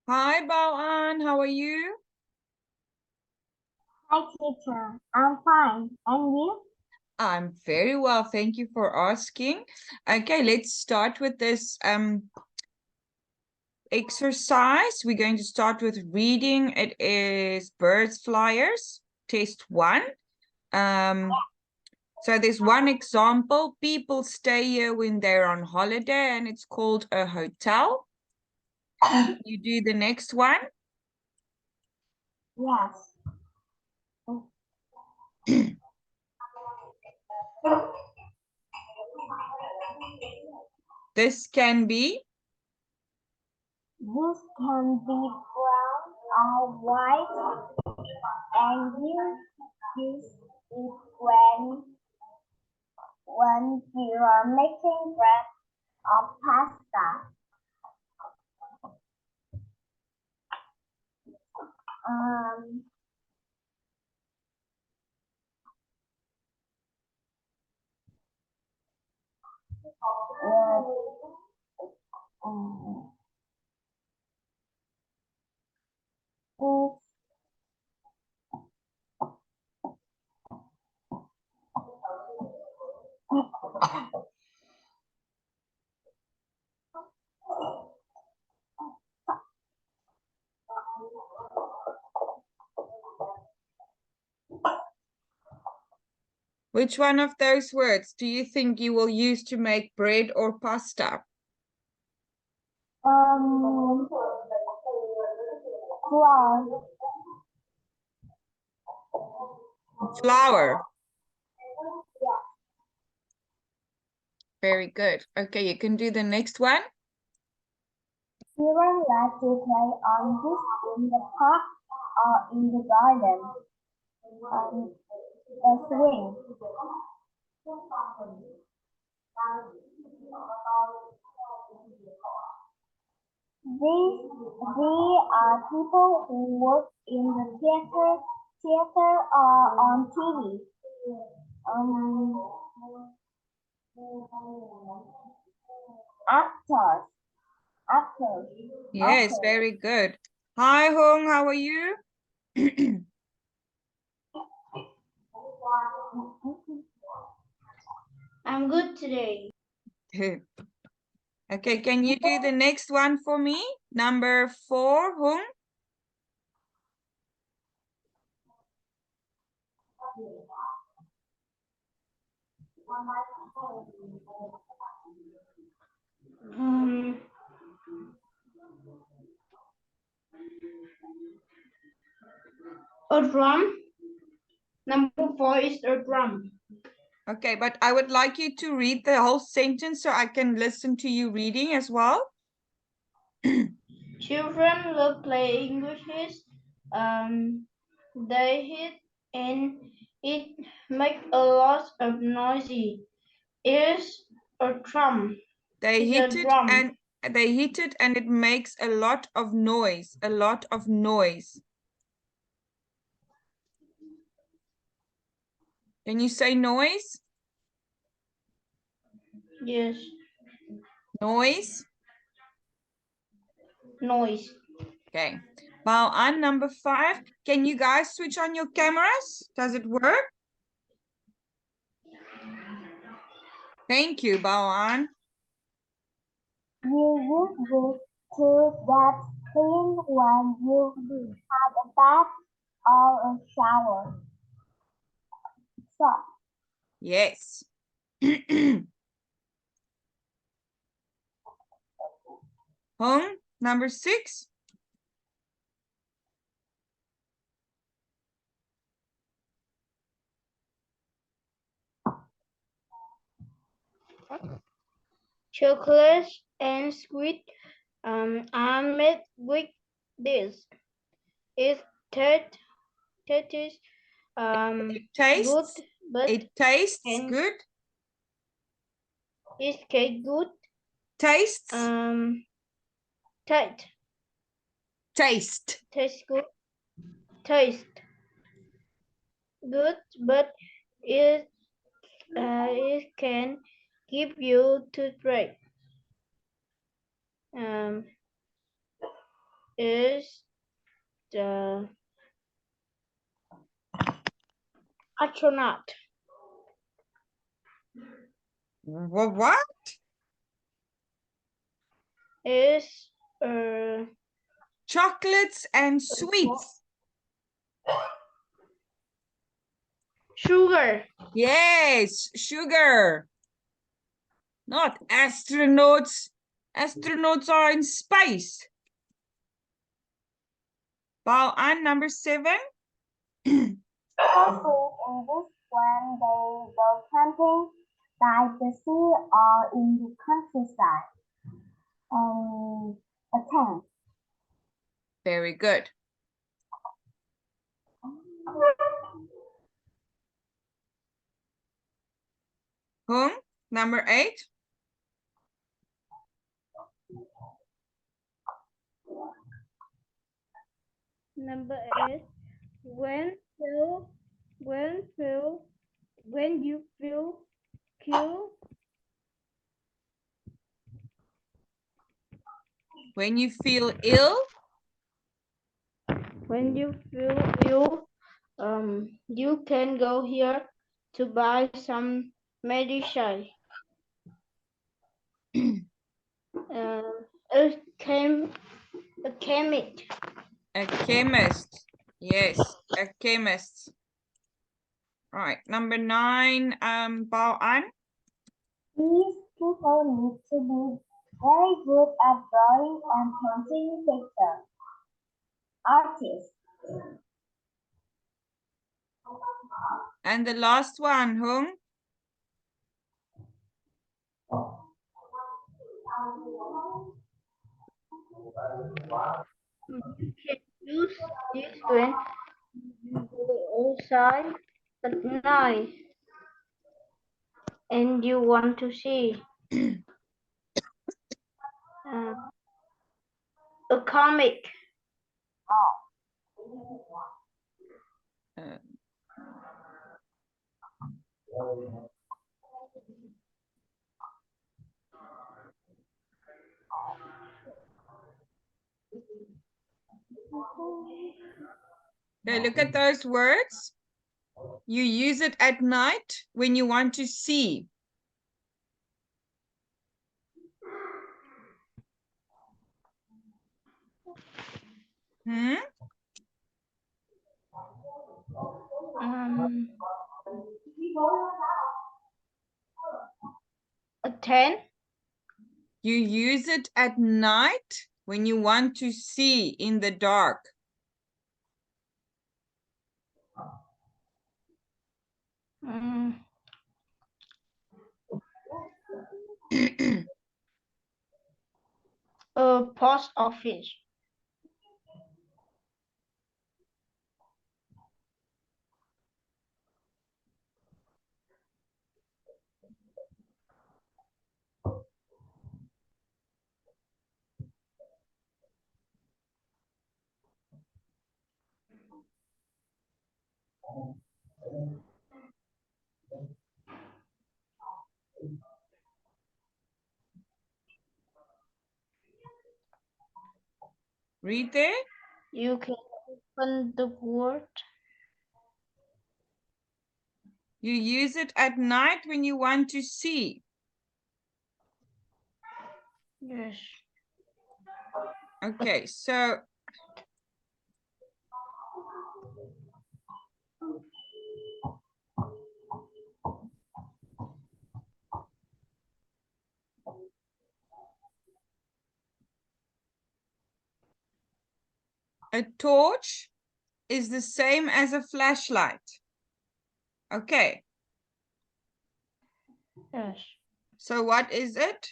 Hi, Bao An. How are you? Hi, teacher. I'm fine. And you? I'm very well. Thank you for asking. Okay, let's start with this exercise. We're going to start with reading. It is Birds Flyers, test 1. So there's one example. People stay here when they're on holiday, and it's called a hotel. You do the next one. Yes. This can be This can be brown or white, and you use it when you are making bread or pasta. Um, uh, this which one of those words do you think you will use to make bread or pasta? flour. Flour. Very good. Okay, you can do the next one. Children like to play on this in the park or in the garden. A swing. They are people who work in the theater or on TV. Um, actors, actors, Yes, actors. very good. Hi, Hung, how are you? I'm good today. Okay, can you do the next one for me? Number 4, Hung. Um, a drum. Number 4 is a drum. Okay, but I would like you to read the whole sentence so I can listen to you reading as well. Children love playing wishes. They hit and it makes a lot of noisy. Is a drum. They It's hit a it drum. and it makes a lot of noise, a lot of noise. Can you say noise? Yes. Noise. Noise. Okay. Well, on number 5, can you guys switch on your cameras? Does it work? Thank you, Baoan. You use this to get clean when you have a bath or a shower. So, Yes. Home, number 6. chocolate and sweet are made with this. It tastes It good, tastes. but It tastes can good. it taste good Tastes. taste Taste. taste good taste good, but it can give you toothbreak. Um, is the astronaut. What? Is Chocolates and sweets. sugar. Yes, sugar. Not astronauts. Astronauts are in space. Bao An, number 7. People in this when they go camping by the sea or in the countryside. A tent. Very good. Hung, number 8. Number 8. When you feel cool. When you feel ill. When you feel ill, you can go here to buy some medicine. A chemist. A chemist. Yes, a chemist. Right, number 9, Bao An. These people need to be very good at drawing and painting pictures. Artists. And the last one, Hung. You can use this when you go outside at night and you want to see a comic. Uh, Okay, look at those words. You use it at night when you want to see. Hmm? A 10. You use it at night when you want to see in the dark. A post office. Read there. You can open the word. You use it at night when you want to see. Yes. Okay, so a torch is the same as a flashlight. Okay, Yes. so what is it?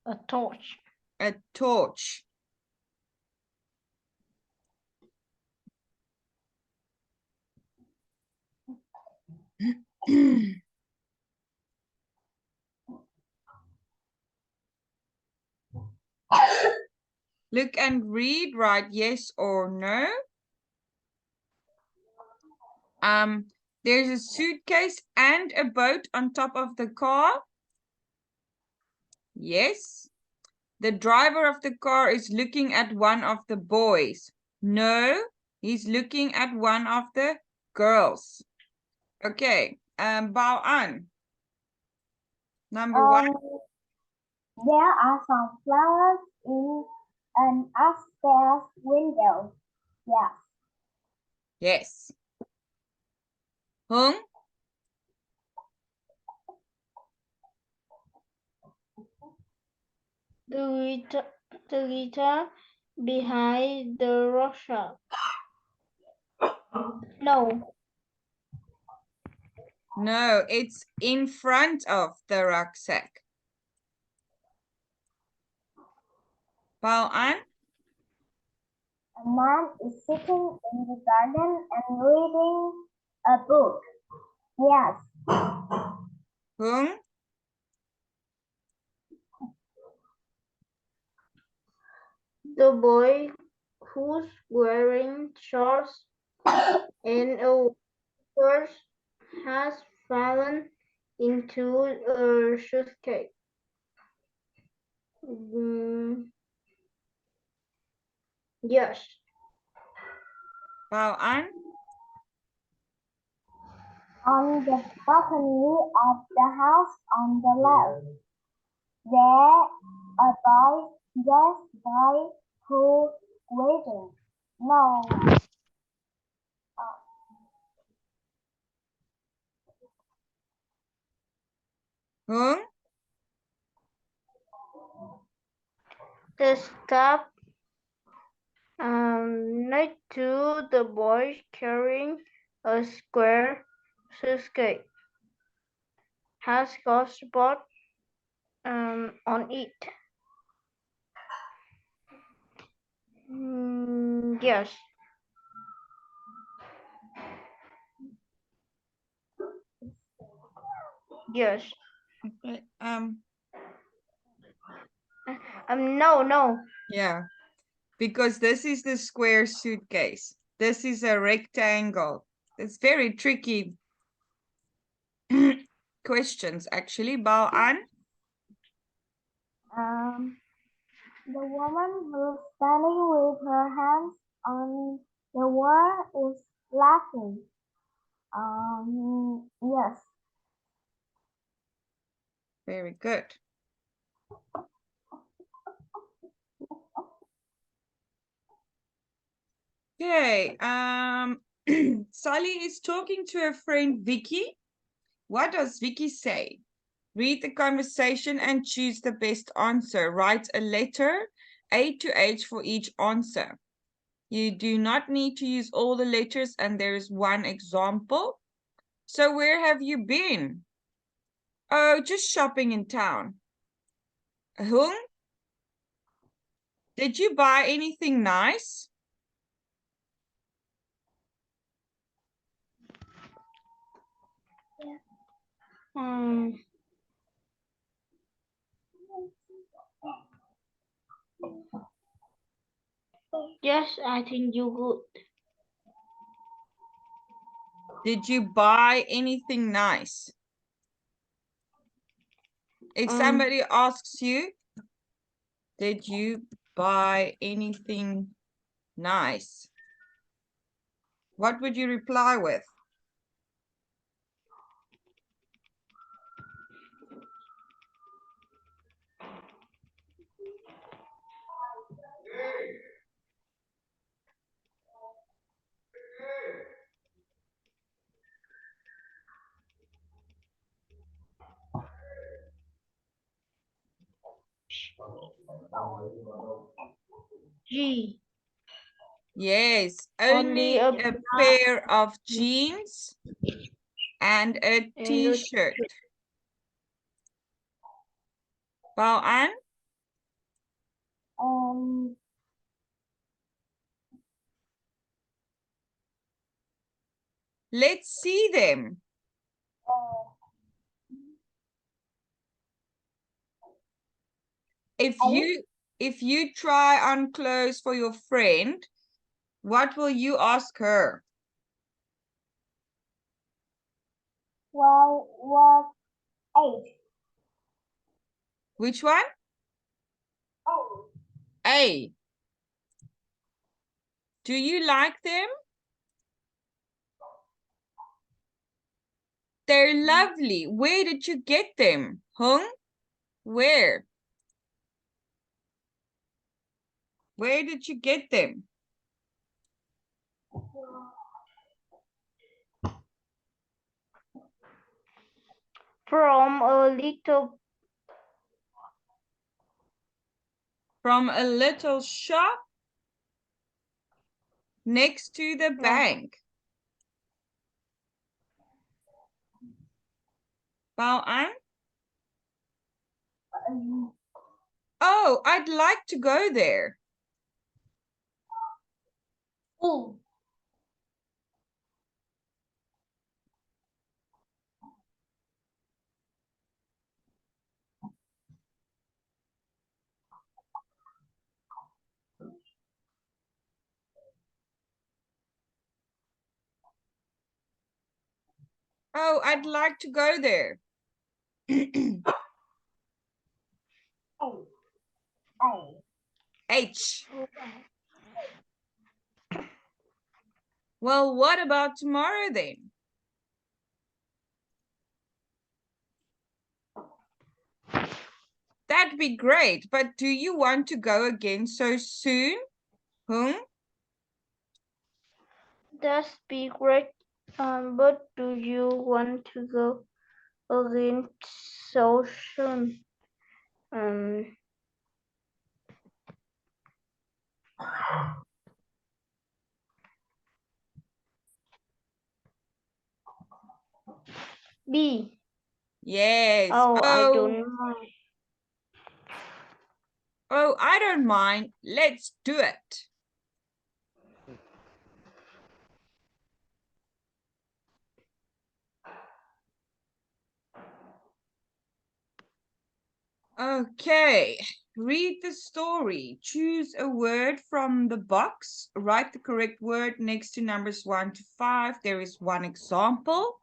A torch. A torch. Look and read, write yes or no. There's a suitcase and a boat on top of the car. Yes. The driver of the car is looking at one of the boys. No, he's looking at one of the girls. Okay, Bao An. Number one. There are some flowers in an upstairs window. Yes. Yes. Hung? The guitar behind the workshop. No. No, it's in front of the rucksack. Bao An? A man is sitting in the garden and reading a book. Yes. Hung? The boy who's wearing shorts and a purse has fallen into a suitcase. Yes. Bao An? On the balcony of the house on the left, there a boy, yes, boy who waiting. No. Hung? The stop next to the boy carrying a square suitcase has got spot on it. Yes. Yes. Okay. No. Yeah. Because this is the square suitcase. This is a rectangle. It's very tricky questions, actually. Bao An? The woman who's standing with her hands on the wall is laughing. Yes. Very good. Okay. Sally is talking to her friend Vicky. What does Vicky say? Read the conversation and choose the best answer. Write a letter A to H for each answer. You do not need to use all the letters, and there is one example. So where have you been? Oh, just shopping in town. Hung? Did you buy anything nice? Yes, I think you good. Did you buy anything nice? If somebody asks you, did you buy anything nice? What would you reply with? G. Yes, Only only a pair of jeans and a t-shirt. Bao An? Let's see them. If you try on clothes for your friend, what will you ask her? Well, what age? Which one? A. Do you like them? They're lovely. Where did you get them? Hung? Where? Where did you get them? From a little From a little shop next to the bank. Bao An? Oh, I'd like to go there. Oh. Oh, I'd like to go there. H. Well, what about tomorrow then? That'd be great, but do you want to go again so soon? Hung? That's be great. But do you want to go again so soon? B. Yes. Oh, I Oh, don't mind. oh, I don't mind. Let's do it. Okay, read the story. Choose a word from the box. Write the correct word next to numbers 1 to 5. There is one example.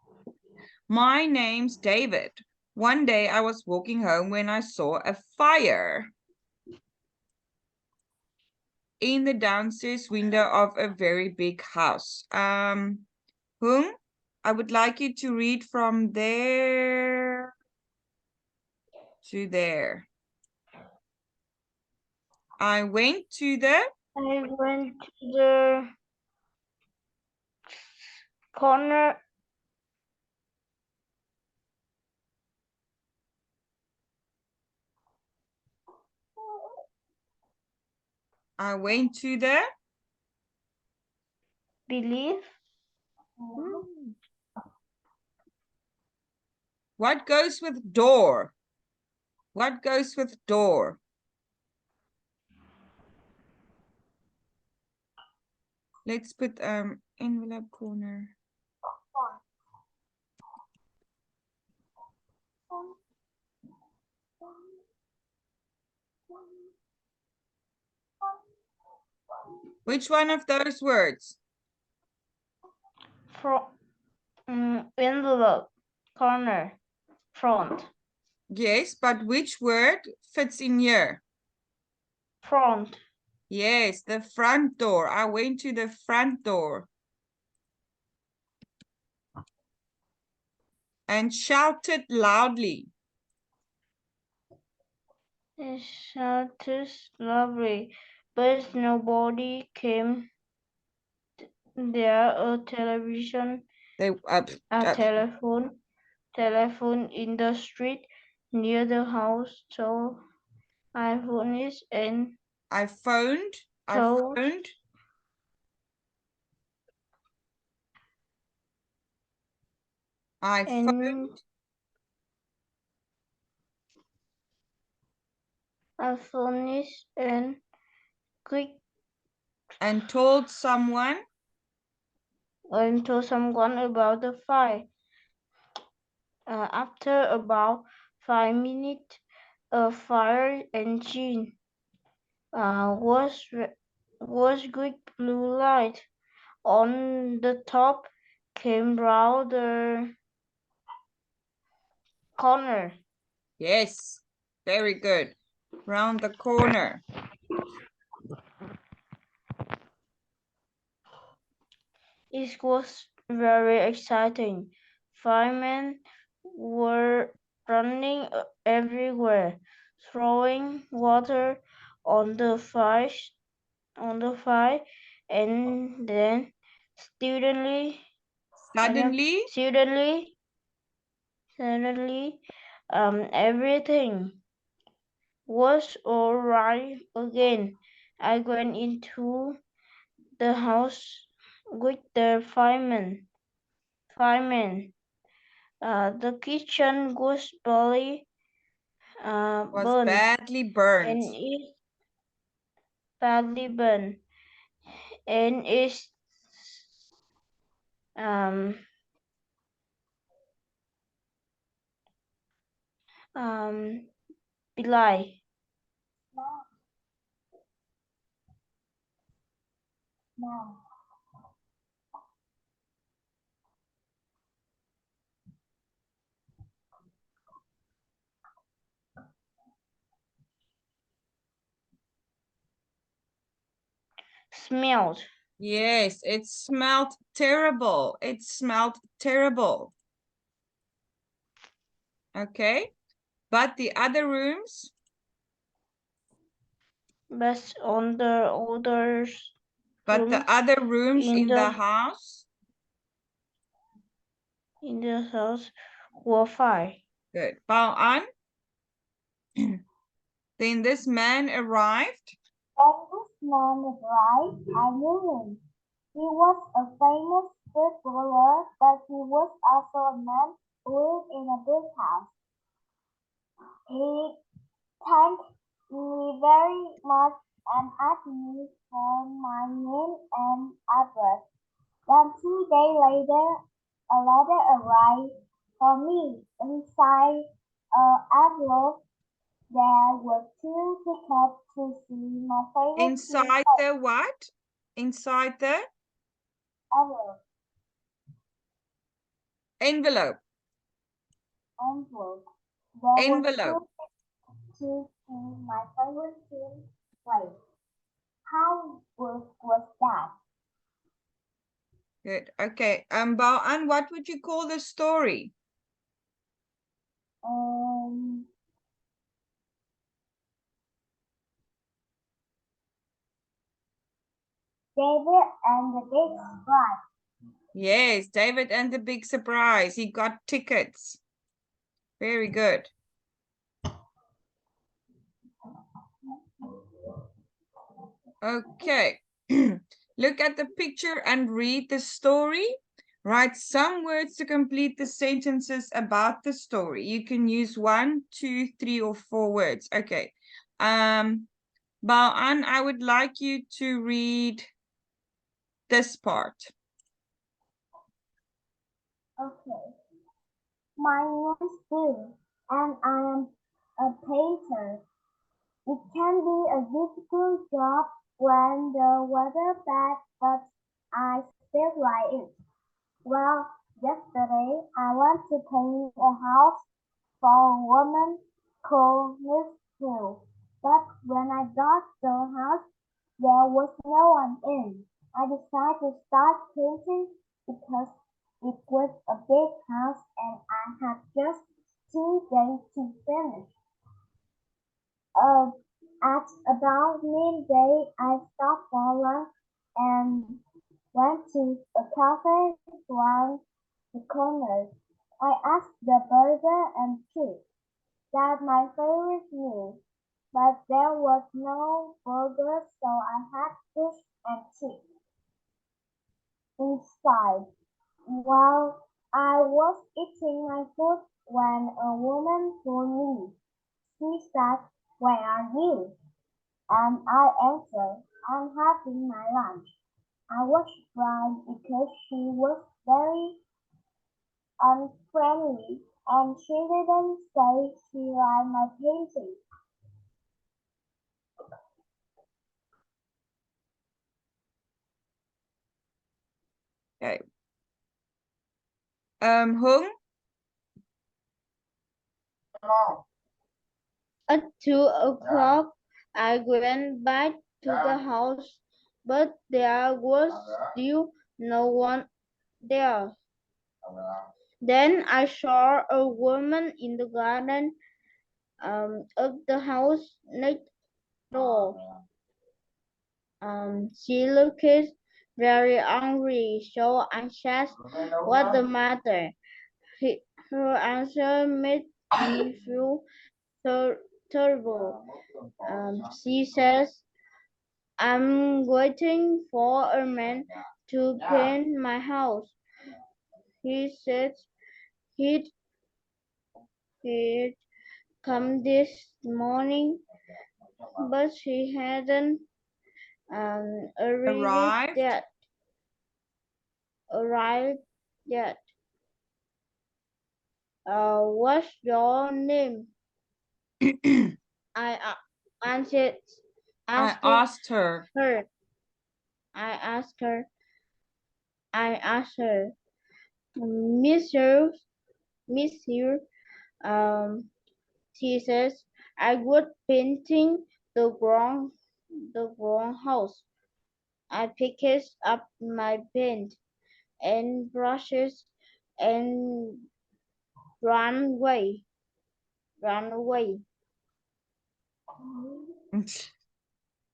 My name's David. One day I was walking home when I saw a fire in the downstairs window of a very big house. Hung, I would like you to read from there to there. I went to the Corner. I went to the Believe. What goes with door? What goes with door? Let's put envelope corner. Which one of those words? From envelope. Corner. Front. Yes, but which word fits in here? Front. Yes, the front door. I went to the front door and shouted loudly. It sounded lovely, but nobody came there. A television, They telephone in the street near the house. So I phoned and I phoned. told I and phoned. I phoned and quick And told someone. and told someone about the fire. After about 5 minutes, a fire engine was quick blue light on the top came round the corner. Yes, very good. Round the corner. It was very exciting. Firemen were running everywhere, throwing water on the fire, and then suddenly, Suddenly, suddenly, everything was all right again. I went into the house with the firemen. The kitchen was was burned badly burnt. and is badly burned and is um um Bilai Now, now, smelled. Yes, it smelled terrible. It smelled terrible. Okay. But the other rooms, But on the others but the rooms other rooms in in the the house, house were fine. good. Bao An. Then this man arrived. when this man arrived, I knew him. He was a famous footballer, but he was also a man who lived in a big house. He thanked me very much and asked me for my name and address. Then 2 days later, a letter arrived for me. Inside an envelope, there were 2 tickets to see my favorite team Inside play. the what? Inside the Envelope, envelope. envelope. There were Envelope. 2 tickets to see my favorite team play. How was that? Good. Okay. Bao An, what would you call the story? Um, David and the Big Surprise. Yes, David and the Big Surprise. He got tickets. Very good. Okay. Look at the picture and read the story. Write some words to complete the sentences about the story. You can use 1, 2, 3, or 4 words. Okay. Bao An, I would like you to read this part. Okay. My name is Bill, and I am a painter. It can be a difficult job when the weather bad, but I still like it. Well, yesterday I went to paint a house for a woman called Miss Hill, but when I got the house, there was no one in. I decided to start painting because it was a big house and I had just 2 days to finish. Uh, at about midday, I stopped for lunch and went to a cafe around the corner. I asked the burger and chips. That's my favorite meal, but there was no burger, so I had fish and chips inside. While I was eating my food when a woman told me, she said, "Where are you?" And I answered, "I'm having my lunch." I was surprised because she was very unfriendly and she didn't say she liked my painting. Okay. Hung, At 2 o'clock, I went back to the house, but there was still no one there. Then I saw a woman in the garden of the house next door. She looked very angry, so I asked what the matter. Her answer made me feel terrible. She says, I'm waiting for a man to paint my house. He said he'd, he'd come this morning, but he hadn't Arrived. arrived yet. What's your name? I answered, I asked asked her. her. I asked her. I asked her, Monsieur, Monsieur, um, she says, I was painting the wrong house. I picked up my paint and brushes and ran away. Ran away.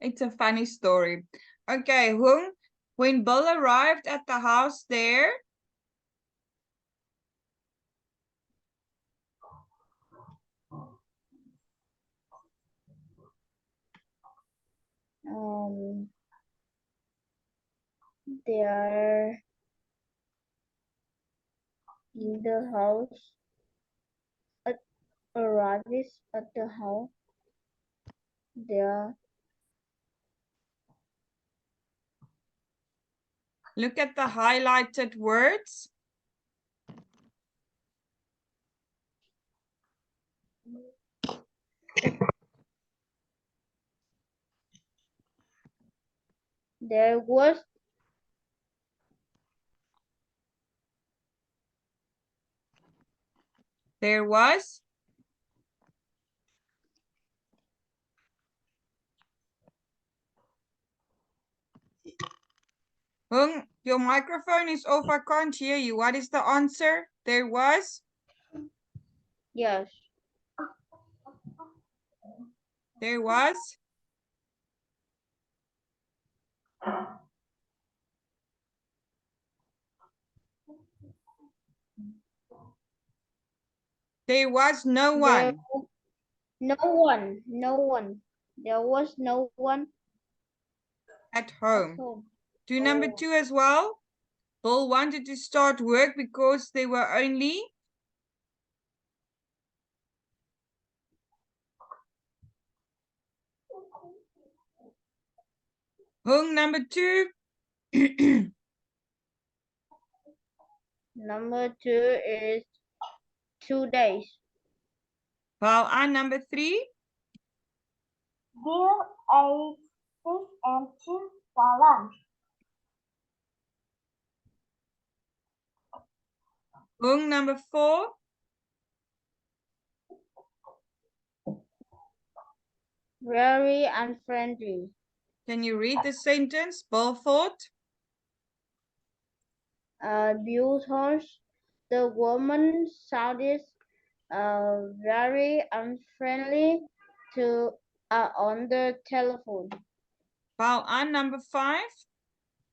It's a funny story. Okay, Hung, when Bill arrived at the house there, They are in the house. Arrives at the house. There. look at the highlighted words. There was There was. Hung, your microphone is off. I can't hear you. What is the answer? There was. yes. There was. There was no There one. no one. No one. There was no one At at home. home. Do number 2 as well. Bill wanted to start work because there were only. Hung, number 2. Number 2 is 2 days. Bao An, number 3. Bill ate fish and chips for lunch. Hung, number 4. Very unfriendly. Can you read the sentence? Bill thought. Because the woman sounded very unfriendly to on the telephone. Bao An, number 5.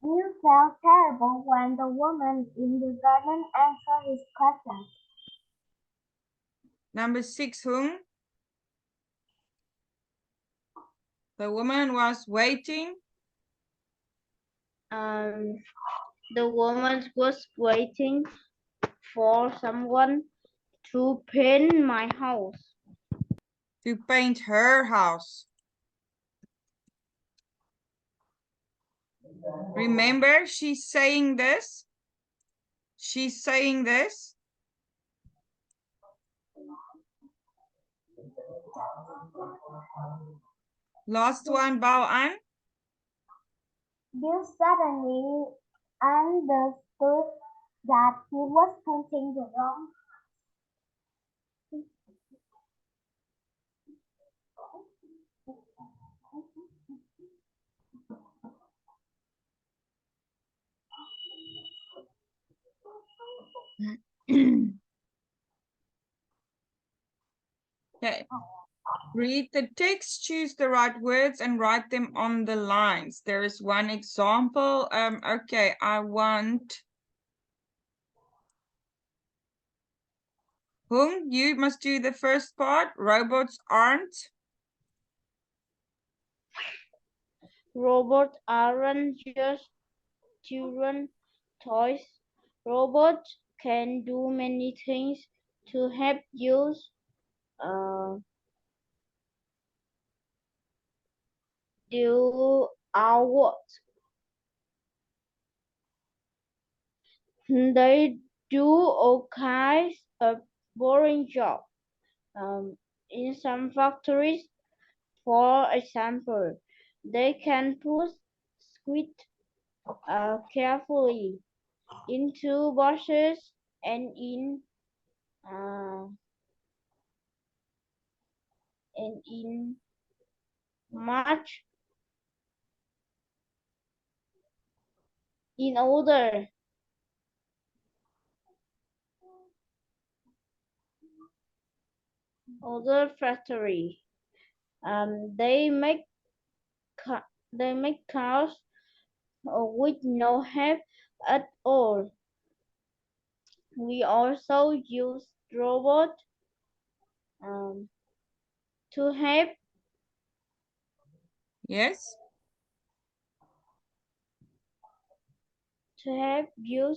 Bill felt terrible when the woman in the garden answered his questions. Number 6, Hung. The woman was waiting. The woman was waiting for someone to paint my house. To paint her house. Remember, she's saying this. She's saying this. Last one, Bao An. Bill suddenly understood that he was painting the wrong. Okay. Read the text, choose the right words, and write them on the lines. There is one example. Okay, I want Hung, you must do the first part. Robots aren't. Robots aren't just children toys. Robots can do many things to help you uh, do our work. They do all kinds of boring jobs. In some factories, for example, they can put squid carefully into boxes uh, and in much in other factory. They make they make cars with no help at all. We also use robots um, to help Yes. you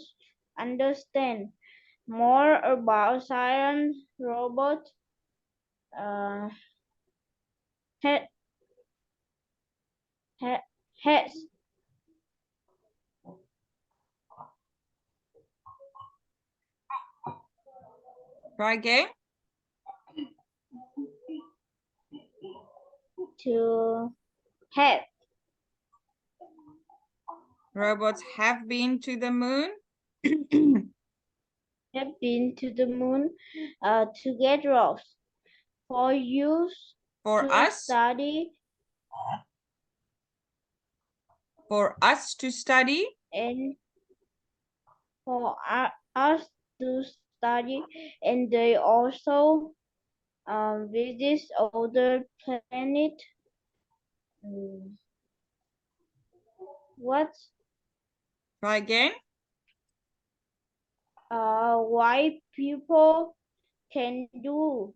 understand more about science. Robot uh, ha- ha- has Try again. to have Robots have been to the moon. been to the moon to get rocks for use For to us. study For us to study. and for us to study, and they also visit other planet. Mm, what Try again. white people can do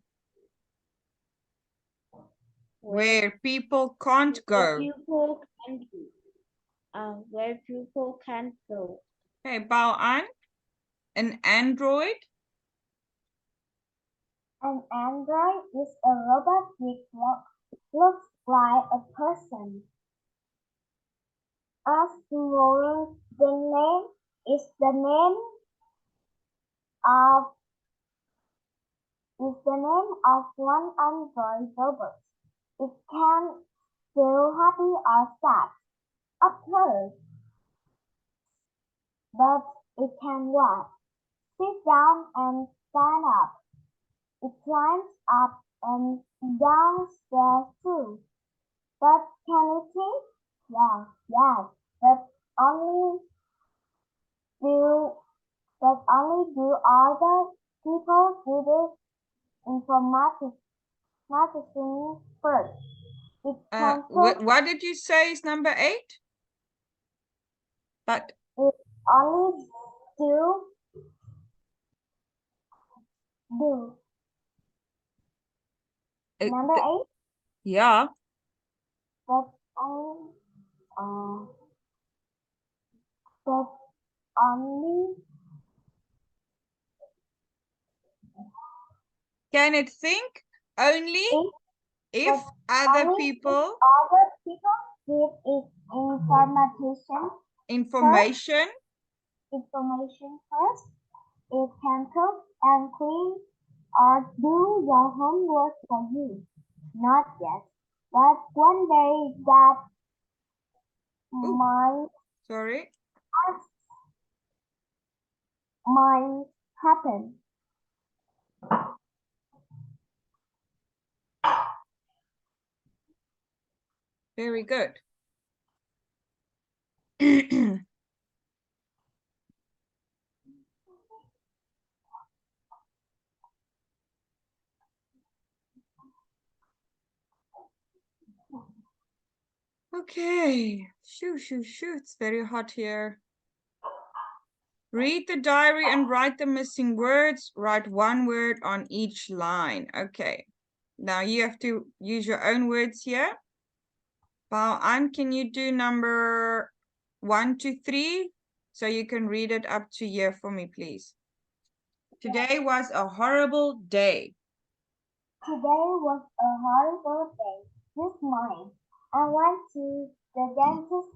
Where people can't where go. people can do where people can't go. Okay, Bao An. An android. An android is a robot which looks like a person. As tomorrow, the name of the name of one android robot. It can feel happy or sad, of course, but it can walk, sit down and stand up. It climbs up and down stairs too. But can it think? Yeah, yes, but only do do other people do the informatics marketing first. It can cook. What did you say is number 8? But It only do. Number 8, yeah. but only uh, but only Can it think only if if but other only if people other people give it information? information first. It can cook and clean or do your homework for you. Not yet, but one day that Ooh, might sorry. might happen. Very good. Okay. Shoo, shoo, shoo. It's very hot here. Read the diary and write the missing words. Write one word on each line. Okay. Now you have to use your own words here. Bao An, can you do number 1 to 3? So you can read it up to here for me, please. Today was a horrible day. Today was a horrible day. This morning, I went to the dentist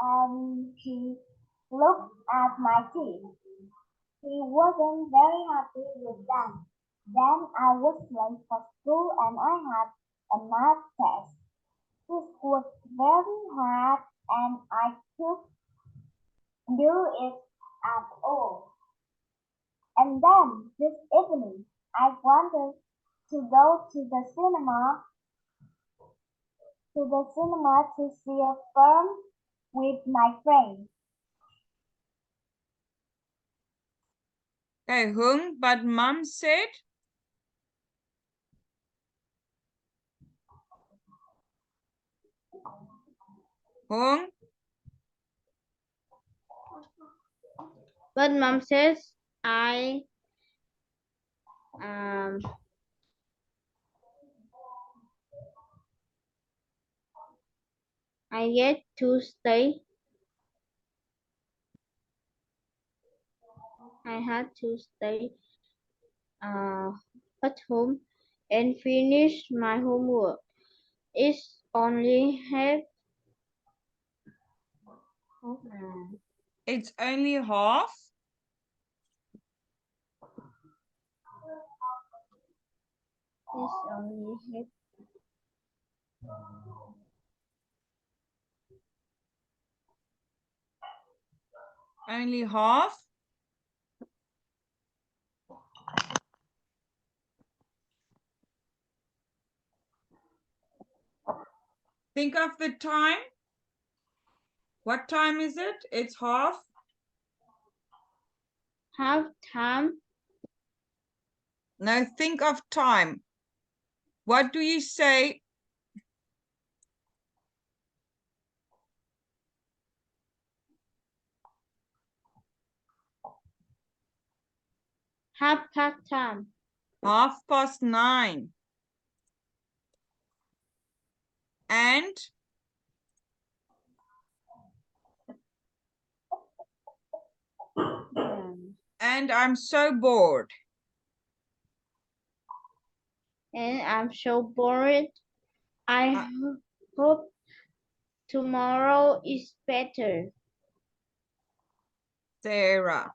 and he looked at my teeth. He wasn't very happy with them. Then I was late for school and I had a math test. This was very hard and I couldn't do it at all. And then this evening I wanted to go to the cinema to see a film with my friends. Okay, Hung, but mom said, Hung, But mom says um I get to stay. I had to stay uh, at home and finish my homework. It's only it's only half. it's only half. Only half. Think of the time. What time is it? It's half. Half time. Now think of time. What do you say? Half past time. 9:30. And and I'm so bored. And I'm so bored. I hope tomorrow is better. Sarah.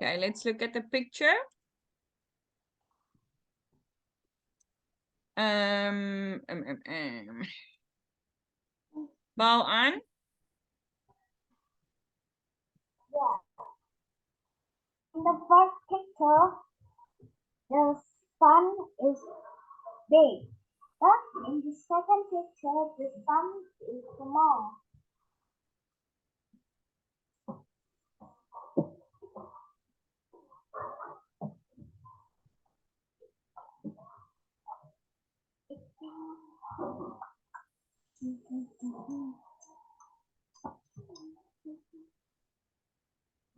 Okay, let's look at the picture. Bao An. Yeah. In the first picture, the sun is big, but in the second picture, the sun is small.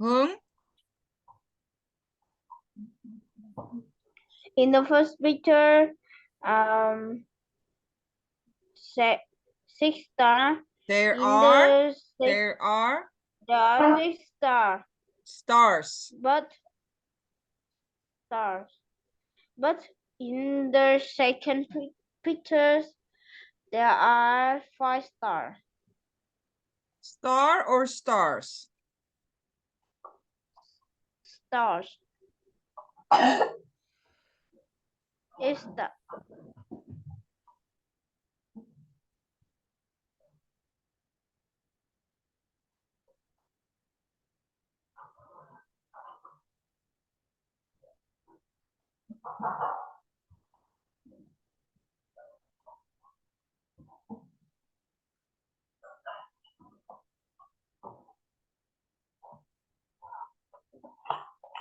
Hung. In the first picture, six star. There In are there are six star, stars. but stars. But in the second pictures, there are 5 stars. Star or stars? Stars. Is that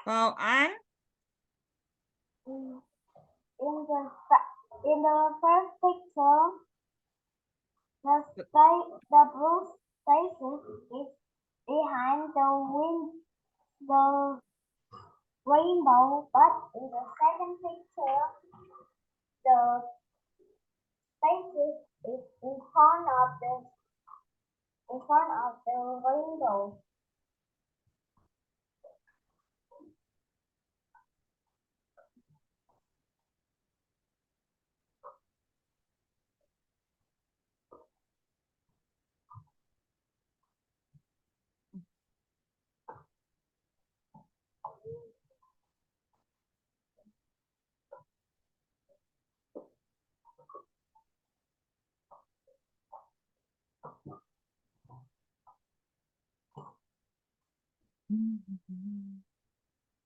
Bao An. In the first picture, the blue station is behind the rainbow, but in the second picture, the station is in front of the rainbow.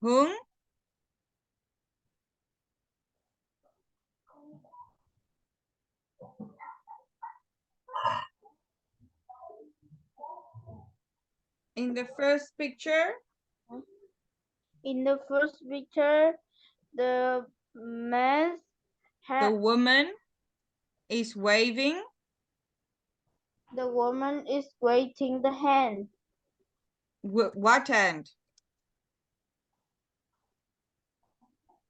Hung. In the first picture. In the first picture, the man The woman is waving. the woman is waving the hand. What hand?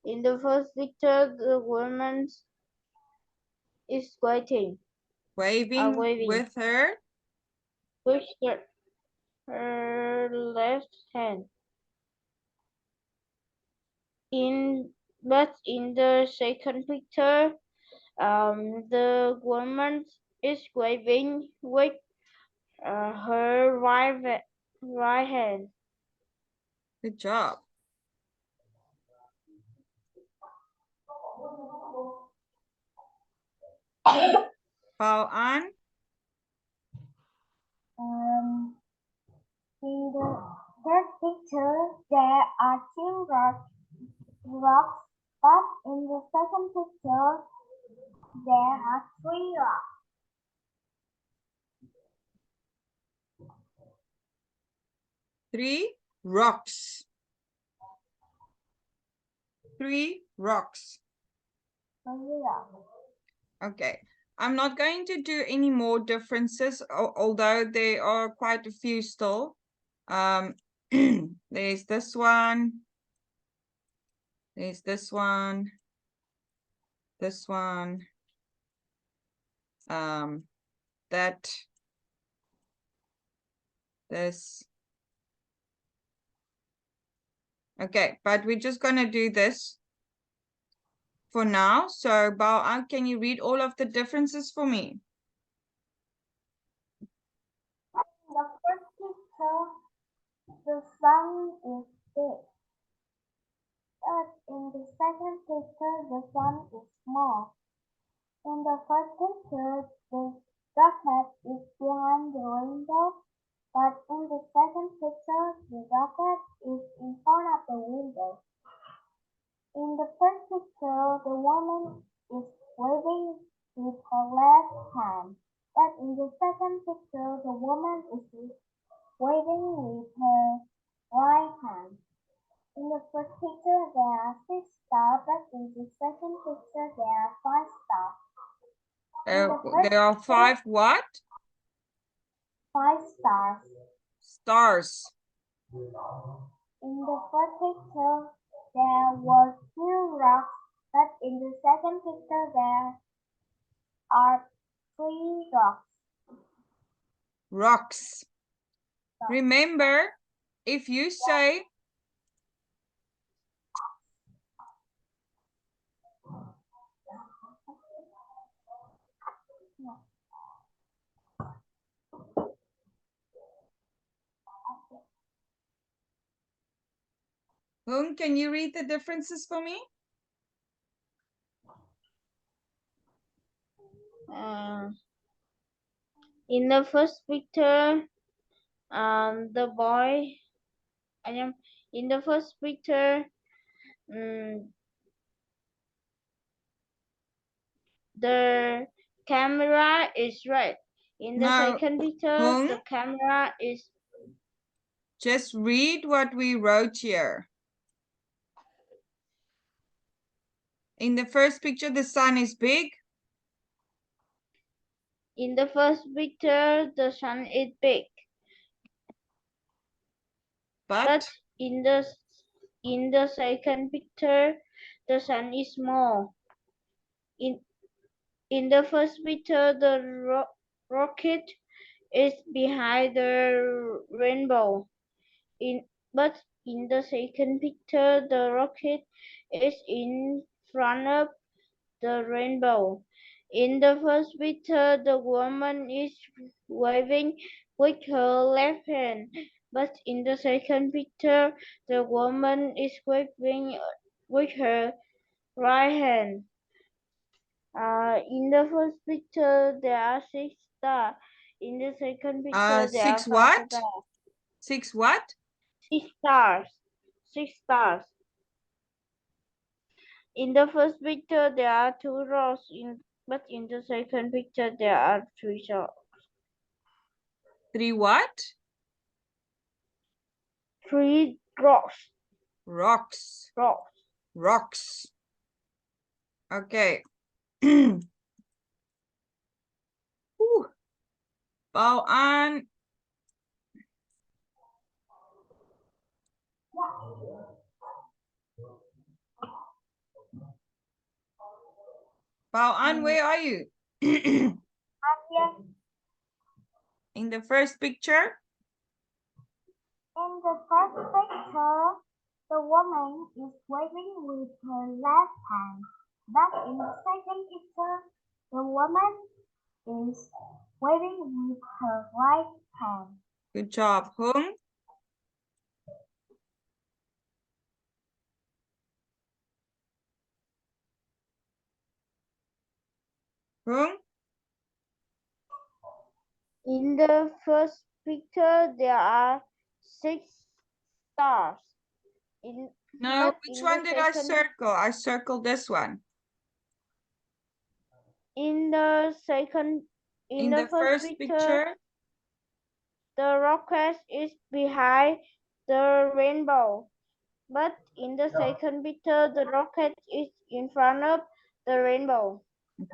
In the first picture, the woman is waving Waving with her. with her left hand. But in the second picture, the woman is waving with her right hand. Good job. Bao An. In the third picture, there are two rocks, but in the second picture, there are three rocks. 3 rocks. 3 rocks. Okay. I'm not going to do any more differences, although there are quite a few still. There's this one. There's this one. This one. That. This. Okay, but we're just going to do this for now. So, Bao, can you read all of the differences for me? The first picture, the sun is big. But in the second picture, the sun is small. In the first picture, the rocket is behind the window, but in the second picture, the rocket is in front of the window. In the first picture, the woman is waving with her left hand, but in the second picture, the woman is waving with her right hand. In the first picture, there are 6 stars, but in the second picture, there are 5 stars. There are 5 what? 5 stars. Stars. In the first picture, there were 2 rocks, but in the second picture, there are 3 rocks. Rocks. Remember, if you say Hung, can you read the differences for me? In the first picture, the boy. In the first picture, the camera is red. In the second picture, Hung, the camera is. just read what we wrote here. In the first picture, the sun is big. In the first picture, the sun is big. But in the second picture, the sun is small. In the first picture, the rocket is behind the rainbow. But in the second picture, the rocket is in front of the rainbow. In the first picture, the woman is waving with her left hand, but in the second picture, the woman is waving with her right hand. In the first picture, there are 6 stars. In the second picture, there are 6 5 what? stars. 6 what? 6 stars. 6 stars. In the first picture, there are 2 rows. But in the second picture, there are 3 rows. 3 what? 3 rocks. Rocks. Rocks. Rocks. Okay. Bao An. Bao An, where are you? In the first picture? In the first picture, the woman is waving with her left hand, but in the second picture, the woman is waving with her right hand. Good job, Hung. Hung? In the first picture, there are 6 stars. No, which one did I circle? I circled this one. In the first picture, the rocket is behind the rainbow. But in the second picture, the rocket is in front of the rainbow.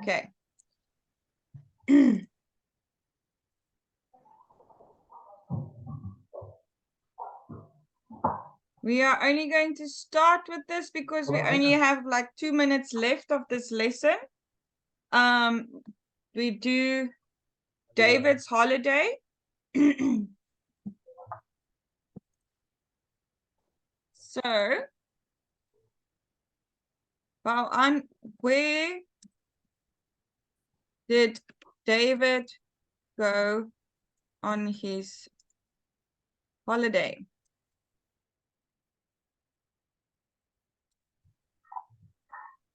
Okay. We are only going to start with this because we only have like 2 minutes left of this lesson. We do David's holiday. So, Bao An, where did David go on his holiday?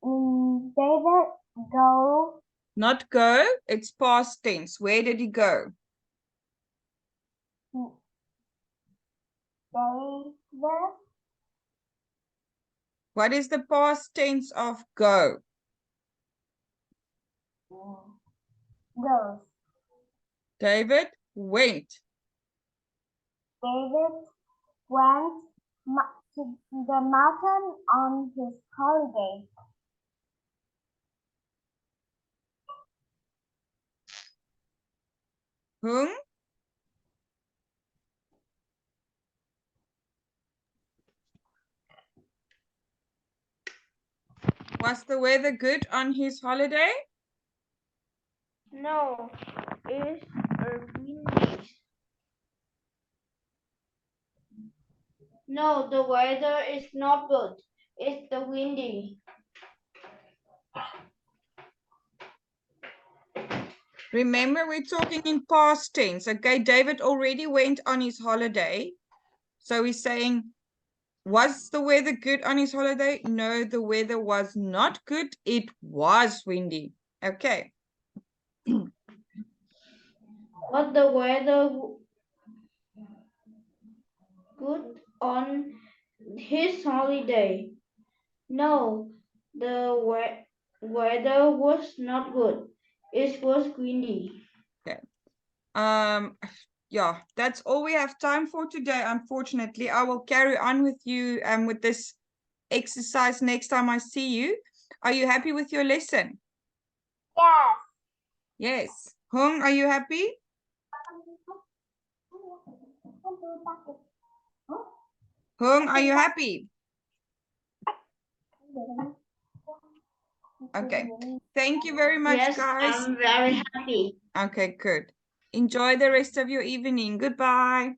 David go. Not go, it's past tense. Where did he go? David. What is the past tense of go? Goes. David went. David went to the mountain on his holiday. Hung? Was the weather good on his holiday? No, it's windy. No, the weather is not good. It's the windy. Remember, we're talking in past tense. Okay, David already went on his holiday. So he's saying, was the weather good on his holiday? No, the weather was not good. It was windy. Okay. But the weather good on his holiday. No, the weather was not good. It was windy. Okay. Yeah, that's all we have time for today. Unfortunately, I will carry on with you with this exercise next time I see you. are you happy with your lesson? Yes. Yes. Hung, are you happy? Hung, are you happy? Okay. Thank you very much, Yes, guys. I'm very happy. Okay, good. Enjoy the rest of your evening. Goodbye.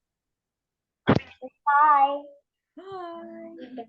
Bye. Bye.